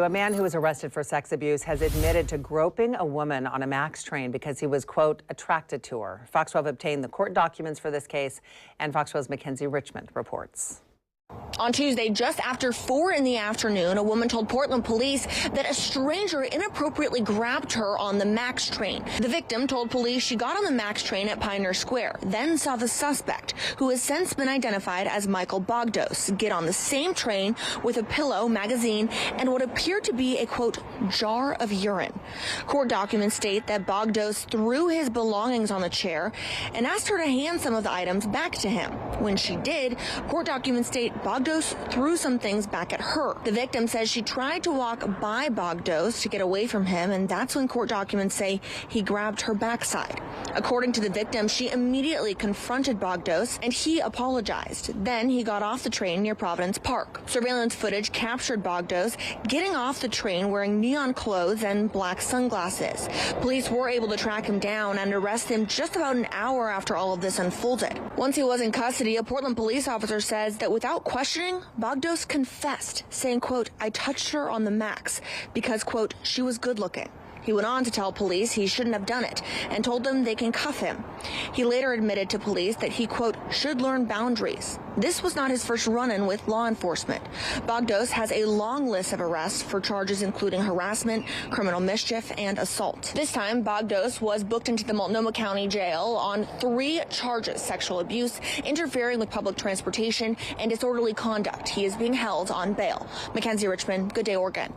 A man who was arrested for sex abuse has admitted to groping a woman on a MAX train because he was, quote, attracted to her. Fox 12 obtained the court documents for this case, and Fox 12's Mackenzie Richmond reports. On Tuesday, just after 4 in the afternoon, a woman told Portland police that a stranger inappropriately grabbed her on the MAX train. The victim told police she got on the MAX train at Pioneer Square, then saw the suspect, who has since been identified as Michael Bogdos, get on the same train with a pillow, magazine, and what appeared to be a, quote, jar of urine. Court documents state that Bogdos threw his belongings on the chair and asked her to hand some of the items back to him. When she did, court documents state Bogdos threw some things back at her. The victim says she tried to walk by Bogdos to get away from him, and that's when court documents say he grabbed her backside. According to the victim, she immediately confronted Bogdos, and he apologized. Then he got off the train near Providence Park. Surveillance footage captured Bogdos getting off the train wearing neon clothes and black sunglasses. Police were able to track him down and arrest him just about an hour after all of this unfolded. Once he was in custody, a Portland police officer says that without questioning, Bogdos confessed, saying, quote, I touched her on the MAX because, quote, she was good looking. He went on to tell police he shouldn't have done it and told them they can cuff him. He later admitted to police that he, quote, should learn boundaries. This was not his first run-in with law enforcement. Bogdos has a long list of arrests for charges including harassment, criminal mischief, and assault. This time, Bogdos was booked into the Multnomah County Jail on 3 charges: sexual abuse, interfering with public transportation, and disorderly conduct. He is being held on bail. Mackenzie Richmond, Good Day, Oregon.